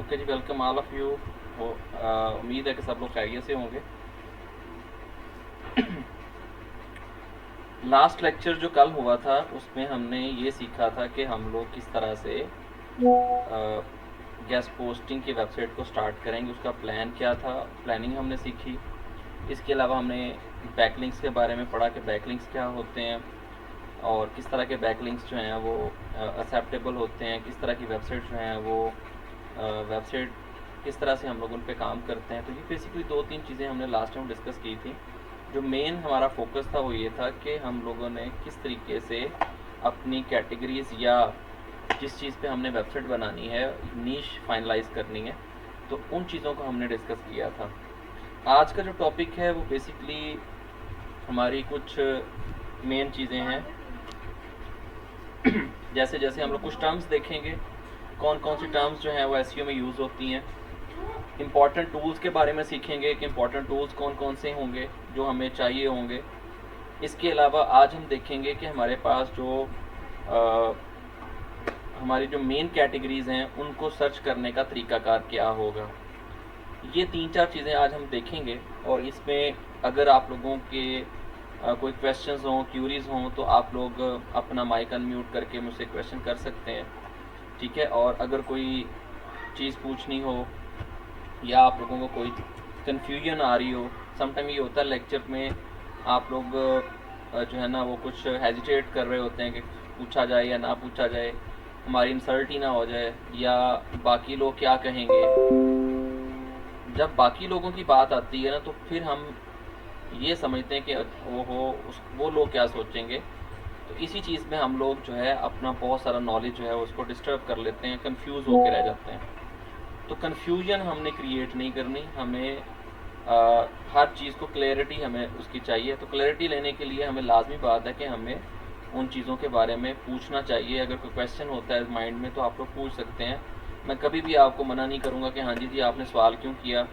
Okay ji, welcome all of you. उम्मीद है कि सब लोग खैरियत से होंगे। लास्ट लेक्चर जो कल हुआ था उसमें हमने ये सीखा था कि हम लोग किस तरह से गेस्ट पोस्टिंग की वेबसाइट को स्टार्ट करेंगे, उसका प्लान क्या था, प्लानिंग हमने सीखी। इसके अलावा हमने बैकलिंक्स के बारे में पढ़ा कि बैकलिंक्स क्या होते हैं और किस तरह के बैकलिंक्स जो हैं वो एक्सेप्टेबल होते हैं, किस तरह की वेबसाइट जो हैं वो वेबसाइट किस तरह से हम लोग उन पे काम करते हैं। तो ये बेसिकली दो तीन चीज़ें हमने लास्ट टाइम डिस्कस की थी। जो मेन हमारा फोकस था वो ये था कि हम लोगों ने किस तरीके से अपनी कैटेगरीज या जिस चीज़ पे हमने वेबसाइट बनानी है, नीश फाइनलाइज करनी है, तो उन चीज़ों को हमने डिस्कस किया था। आज का जो टॉपिक है वो बेसिकली हमारी कुछ मेन चीज़ें हैं। जैसे जैसे हम लोग कुछ टर्म्स देखेंगे, कौन कौन सी टर्म्स जो हैं वो एसईओ में यूज़ होती हैं। इम्पॉर्टेंट टूल्स के बारे में सीखेंगे कि इम्पॉर्टेंट टूल्स कौन कौन से होंगे जो हमें चाहिए होंगे। इसके अलावा आज हम देखेंगे कि हमारे पास जो हमारी जो मेन कैटेगरीज़ हैं उनको सर्च करने का तरीकाकार क्या होगा। ये तीन चार चीज़ें आज हम देखेंगे और इसमें अगर आप लोगों के कोई क्वेश्चंस हों, क्यूरीज हों, तो आप लोग अपना माइक अनम्यूट करके मुझसे क्वेश्चन कर सकते हैं, ठीक है। और अगर कोई चीज़ पूछनी हो या आप लोगों को कोई कन्फ्यूजन आ रही हो, समटाइम ये होता है लेक्चर में आप लोग जो है ना वो कुछ हेजिटेट कर रहे होते हैं कि पूछा जाए या ना पूछा जाए, हमारी इंसल्ट ही ना हो जाए या बाकी लोग क्या कहेंगे। जब बाकी लोगों की बात आती है ना तो फिर हम ये समझते हैं कि वो लोग क्या सोचेंगे। तो इसी चीज़ में हम लोग जो है अपना बहुत सारा नॉलेज जो है उसको डिस्टर्ब कर लेते हैं, कंफ्यूज होकर रह जाते हैं। तो कन्फ्यूजन हमने क्रिएट नहीं करनी, हमें हर चीज़ को क्लैरिटी हमें उसकी चाहिए। तो क्लैरिटी लेने के लिए हमें लाजमी बात है कि हमें उन चीज़ों के बारे में पूछना चाहिए। अगर कोई क्वेश्चन होता है माइंड में तो आप लोग पूछ सकते हैं। मैं कभी भी आपको मना नहीं करूँगा कि हाँ जी आपने सवाल क्यों किया।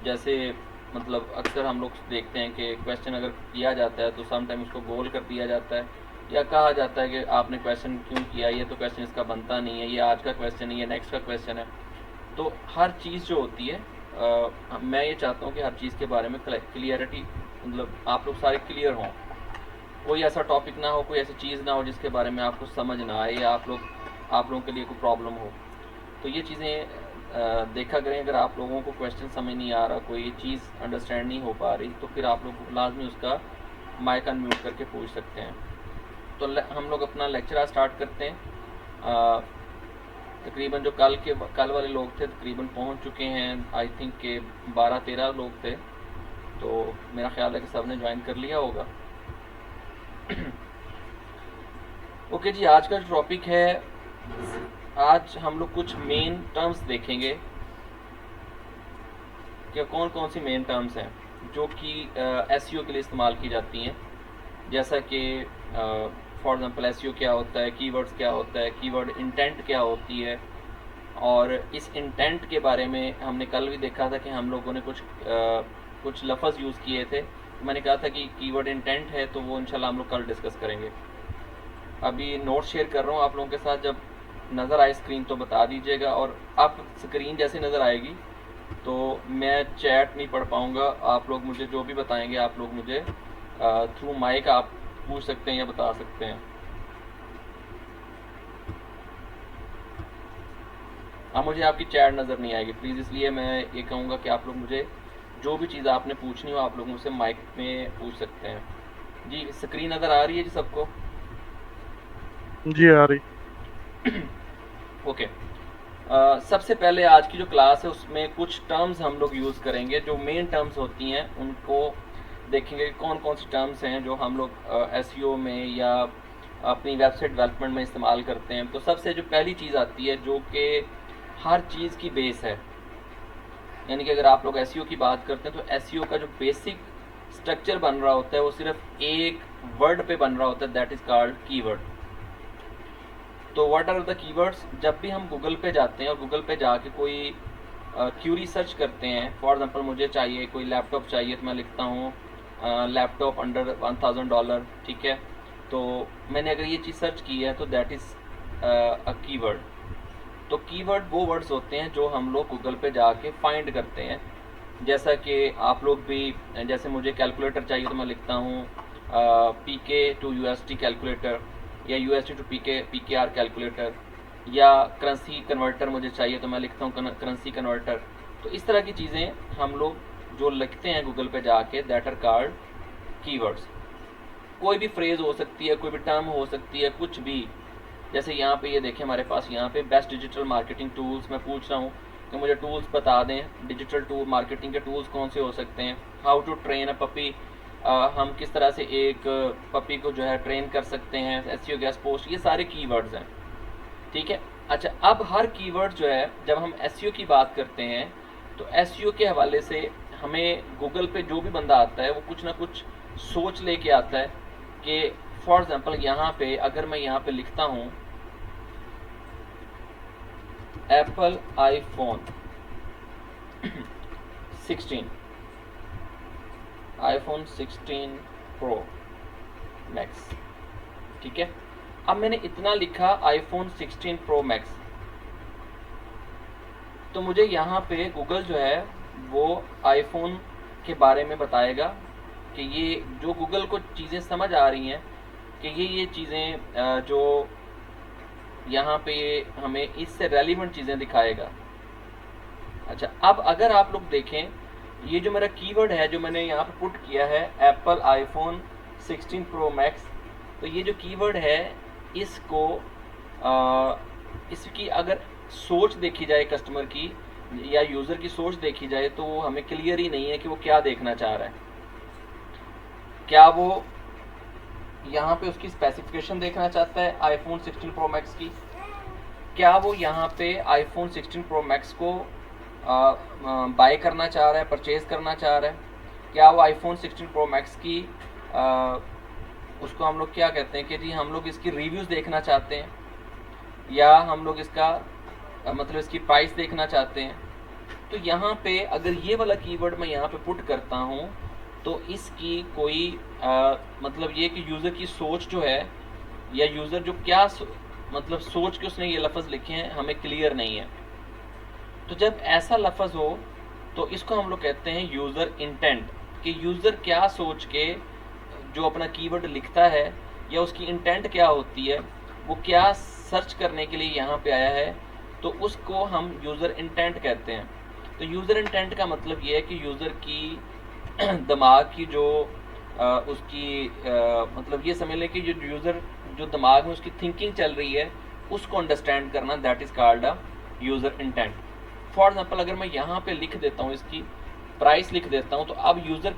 जैसे मतलब अक्सर हम लोग देखते हैं कि क्वेश्चन अगर किया जाता है तो सम टाइम उसको गोल कर दिया जाता है या कहा जाता है कि आपने क्वेश्चन क्यों किया, ये तो क्वेश्चन इसका बनता नहीं है, ये आज का क्वेश्चन है, ये नेक्स्ट का क्वेश्चन है। तो हर चीज़ जो होती है मैं ये चाहता हूँ कि हर चीज़ के बारे में क्लियरिटी, मतलब आप लोग सारे क्लियर हों। कोई ऐसा टॉपिक ना हो, कोई ऐसी चीज़ ना हो जिसके बारे में आपको समझ ना आए या आप लोगों के लिए कोई प्रॉब्लम हो। तो ये चीज़ें देखा करें। अगर आप लोगों को क्वेश्चन समझ नहीं आ रहा, कोई चीज़ अंडरस्टैंड नहीं हो पा रही, तो फिर आप लोग लाजमी उसका माइक अनम्यूट करके पूछ सकते हैं। तो हम लोग अपना लेक्चर आज स्टार्ट करते हैं। तकरीबन जो कल वाले लोग थे तकरीबन पहुंच चुके हैं। आई थिंक के 12-13 लोग थे, तो मेरा ख्याल है कि सब ने ज्वाइन कर लिया होगा। ओके जी, आज का जो टॉपिक है, आज हम लोग कुछ मेन टर्म्स देखेंगे कि कौन कौन सी मेन टर्म्स हैं जो कि एसईओ के लिए इस्तेमाल की जाती हैं। जैसा कि फॉर एग्जांपल एसईओ क्या होता है, कीवर्ड्स क्या होता है, कीवर्ड इंटेंट क्या होती है। और इस इंटेंट के बारे में हमने कल भी देखा था कि हम लोगों ने कुछ लफ्ज़ यूज़ किए थे। तो मैंने कहा था कि कीवर्ड इंटेंट है, तो वो इंशाल्लाह हम लोग कल डिस्कस करेंगे। अभी नोट शेयर कर रहा हूँ आप लोगों के साथ, जब नज़र आए स्क्रीन तो बता दीजिएगा। और अब स्क्रीन जैसे नज़र आएगी तो मैं चैट नहीं पढ़ पाऊँगा, आप लोग मुझे जो भी बताएंगे आप लोग मुझे थ्रू माइक आप पूछ सकते हैं या बता सकते हैं। हाँ, मुझे आपकी चैट नज़र नहीं आएगी प्लीज़, इसलिए मैं ये कहूँगा कि आप लोग मुझे जो भी चीज़ आपने पूछनी हो आप लोग मुझसे माइक में पूछ सकते हैं। जी स्क्रीन नज़र आ रही है जी सबको? जी आ रही। ओके। सबसे पहले आज की जो क्लास है उसमें कुछ टर्म्स हम लोग यूज़ करेंगे, जो मेन टर्म्स होती हैं उनको देखेंगे कि कौन कौन सी टर्म्स हैं जो हम लोग एसईओ में या अपनी वेबसाइट डेवलपमेंट में इस्तेमाल करते हैं। तो सबसे जो पहली चीज़ आती है जो कि हर चीज़ की बेस है, यानी कि अगर आप लोग एसईओ की बात करते हैं तो एसईओ का जो बेसिक स्ट्रक्चर बन रहा होता है वो सिर्फ एक वर्ड पे बन रहा होता है, दैट इज़ कॉल्ड कीवर्ड। तो व्हाट आर द कीवर्ड्स? जब भी हम गूगल पे जाते हैं और गूगल पे जाके कोई क्यूरी सर्च करते हैं, फॉर एग्जांपल मुझे चाहिए कोई लैपटॉप चाहिए तो मैं लिखता हूँ लैपटॉप अंडर $1000, ठीक है। तो मैंने अगर ये चीज़ सर्च की है तो दैट इज़ अ कीवर्ड। तो कीवर्ड वो वर्ड्स होते हैं जो हम लोग गूगल पे जाके फाइंड करते हैं। जैसा कि आप लोग भी, जैसे मुझे कैलकुलेटर चाहिए तो मैं लिखता हूँ PK टू USD कैलकुलेटर, या USD टू PKR कैलकुलेटर, या करेंसी कन्वर्टर मुझे चाहिए तो मैं लिखता हूँ करेंसी कन्वर्टर। तो इस तरह की चीज़ें हम लोग जो लिखते हैं गूगल पे जाके, दैट आर कॉल्ड कीवर्ड्स। कोई भी फ्रेज हो सकती है, कोई भी टर्म हो सकती है, कुछ भी। जैसे यहाँ पे ये देखें हमारे पास यहाँ पे बेस्ट डिजिटल मार्केटिंग टूल्स, मैं पूछ रहा हूँ कि मुझे टूल्स बता दें, डिजिटल टूल मार्केटिंग के टूल्स कौन से हो सकते हैं। How to train a puppy, हम किस तरह से एक पपी को जो है ट्रेन कर सकते हैं, SEO गेस्ट पोस्ट, ये सारे कीवर्ड्स हैं, ठीक है। अच्छा, अब हर कीवर्ड जो है, जब हम SEO की बात करते हैं तो SEO के हवाले से हमें गूगल पे जो भी बंदा आता है वो कुछ ना कुछ सोच लेके आता है कि फॉर एग्जांपल यहाँ पे अगर मैं यहाँ पे लिखता हूँ एप्पल आईफोन 16 प्रो मैक्स, ठीक है। अब मैंने इतना लिखा आईफोन 16 प्रो मैक्स, तो मुझे यहाँ पे गूगल जो है वो आईफोन के बारे में बताएगा कि ये जो गूगल को चीज़ें समझ आ रही हैं कि ये चीज़ें जो यहाँ पे हमें इससे रेलिवेंट चीज़ें दिखाएगा। अच्छा, अब अगर आप लोग देखें, ये जो मेरा कीवर्ड है जो मैंने यहाँ पे पुट किया है एप्पल आईफोन 16 प्रो मैक्स, तो ये जो कीवर्ड है इसको इसकी अगर सोच देखी जाए कस्टमर की या यूज़र की सोच देखी जाए तो वो हमें क्लियर ही नहीं है कि वो क्या देखना चाह रहा है। क्या वो यहाँ पे उसकी स्पेसिफिकेशन देखना चाहता है आईफोन 16 प्रो मैक्स की? क्या वो यहाँ पे आईफोन 16 प्रो मैक्स को बाय करना चाह रहा है, परचेज करना चाह रहा है? क्या वो आईफोन 16 प्रो मैक्स की उसको हम लोग क्या कहते हैं कि जी हम लोग इसकी रिव्यूज़ देखना चाहते हैं, या हम लोग इसका मतलब इसकी प्राइस देखना चाहते हैं? तो यहाँ पे अगर ये वाला कीवर्ड मैं यहाँ पे पुट करता हूँ तो इसकी कोई मतलब ये कि यूज़र की सोच जो है, या यूज़र जो क्या मतलब सोच के उसने ये लफ्ज़ लिखे हैं हमें क्लियर नहीं है। तो जब ऐसा लफ्ज़ हो तो इसको हम लोग कहते हैं यूज़र इंटेंट, कि यूज़र क्या सोच के जो अपना कीवर्ड लिखता है या उसकी इंटेंट क्या होती है, वो क्या सर्च करने के लिए यहाँ पे आया है, तो उसको हम यूज़र इंटेंट कहते हैं। तो यूज़र इंटेंट का मतलब ये है कि यूज़र की दिमाग की जो उसकी मतलब ये समझ लें कि जो यूज़र जो दिमाग में उसकी थिंकिंग चल रही है उसको अंडरस्टैंड करना, that is called a user intent. For example अगर मैं यहाँ पे लिख देता हूँ इसकी प्राइस लिख देता हूँ, तो अब यूज़र